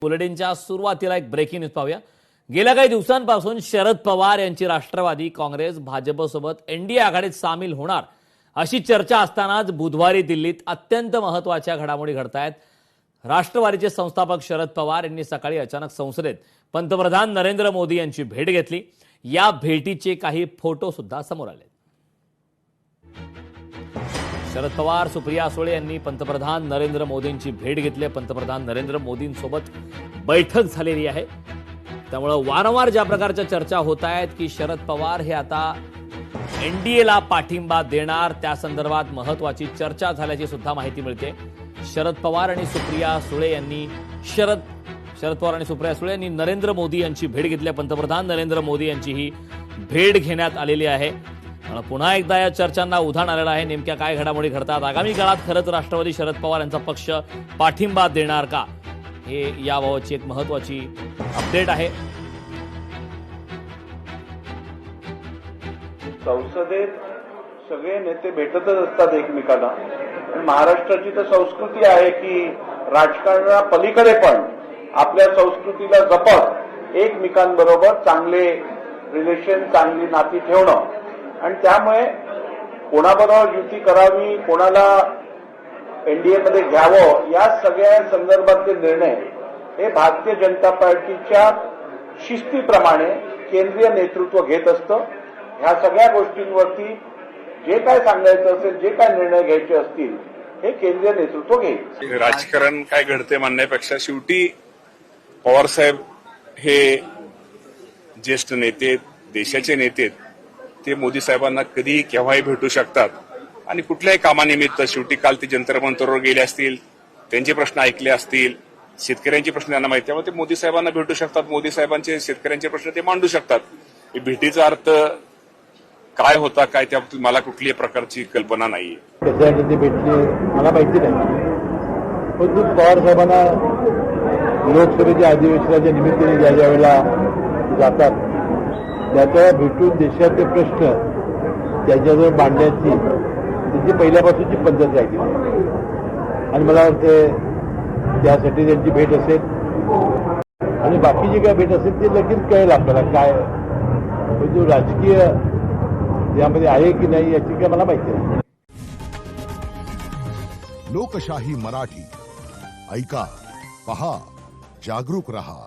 बुलेटिनच्या सुरुवातीला एक breaking news पाहूया। गेल्या काही दिवसांपासून शरद पवार यांची राष्ट्रवादी काँग्रेस भाजपसोबत एनडीए आघाडीत सामील होणार अशी चर्चा असतानाच बुधवारी दिल्लीत अत्यंत महत्त्वाच्या घडामोडी घडतायत। राष्ट्रवादीचे संस्थापक शरद पवार यांनी सकाळी अचानक संसदेत पंतप्रधान नरेंद्र मोदी यांची भेट घेतली। या भेटीचे काही फोटो सुद्धा समोर आले। शरद पवार सुप्रिया सुळे यांनी पंतप्रधान नरेंद्र मोदींची भेट घेतली। पंतप्रधान नरेंद्र मोदींसोबत बैठक झालेली आहे। त्यामुळे वारंवार ज्या प्रकारच्या चर्चा होत आहेत की शरद पवार हे आता एनडीएला पाठिंबा देणार, त्या संदर्भात महत्त्वाची चर्चा झाल्याची सुद्धा माहिती मिळते। शरद पवार आणि सुप्रिया सुळे यांनी नरेंद्र मोदी यांची भेट घेतली। पंतप्रधान नरेंद्र मोदी यांची ही भेट घेण्यात आलेली आहे। पुन्हा एकदा या चर्चांना उधाण आलेलं आहे। नेमक्या काय घडामोडी घडतात, आगामी काळात खरंच राष्ट्रवादी शरद पवार यांचा पक्ष पाठिंबा देणार का, हे याबाबतची एक महत्त्वाची अपडेट आहे। संसदेत सगळे नेते भेटतच असतात एकमेकांना। महाराष्ट्राची तर संस्कृती आहे की राजकारणाच्या पलीकडे पण आपल्या संस्कृतीला जपत एकमेकांबरोबर चांगले रिलेशन, चांगली नाती ठेवणं आणि त्यामुळे कोणाबरोबर युती करावी, कोणाला एनडीएमध्ये घ्यावं, या सगळ्या संदर्भातले निर्णय हे भारतीय जनता पार्टीच्या शिस्तीप्रमाणे केंद्रीय नेतृत्व घेत असतं। ह्या सगळ्या गोष्टींवरती जे काय सांगायचं असेल, जे काय निर्णय घ्यायचे असतील, हे केंद्रीय नेतृत्व घेईल। राजकारण काय घडते म्हणण्यापेक्षा शेवटी पवारसाहेब हे ज्येष्ठ नेते, देशाचे नेते, ते मोदी साहेबांना कधीही केव्हाही भेटू शकतात आणि कुठल्याही कामानिमित्त शेवटी काल ते जंतर मंतरवर गेले असतील, त्यांचे प्रश्न ऐकले असतील, शेतकऱ्यांचे प्रश्न त्यांना माहिती, त्यामुळे ते मोदी साहेबांना भेटू शकतात, मोदी साहेबांचे शेतकऱ्यांचे प्रश्न ते मांडू शकतात। भेटीचा अर्थ काय होता, काय त्याबाबतीत मला कुठल्याही प्रकारची कल्पना नाहीये। कशासाठी ते भेटले मला माहिती नाही, पण पवार साहेबांना लोकसभेच्या अधिवेशनाच्या निमित्ताने ज्या वेळेला जातात त्याच्या भेटून देशाचे प्रश्न त्याच्याजवळ मांडण्याची त्यांची पहिल्यापासूनची पद्धत राहिली आणि मला वाटते त्यासाठी त्यांची भेट असेल आणि बाकी जी काय भेट असेल ते लगेच कळेल आपल्याला काय म्हणजे राजकीय यामध्ये आहे की नाही याची काय मला माहिती नाही। लोकशाही मराठी ऐका, पहा, जागरूक रहा।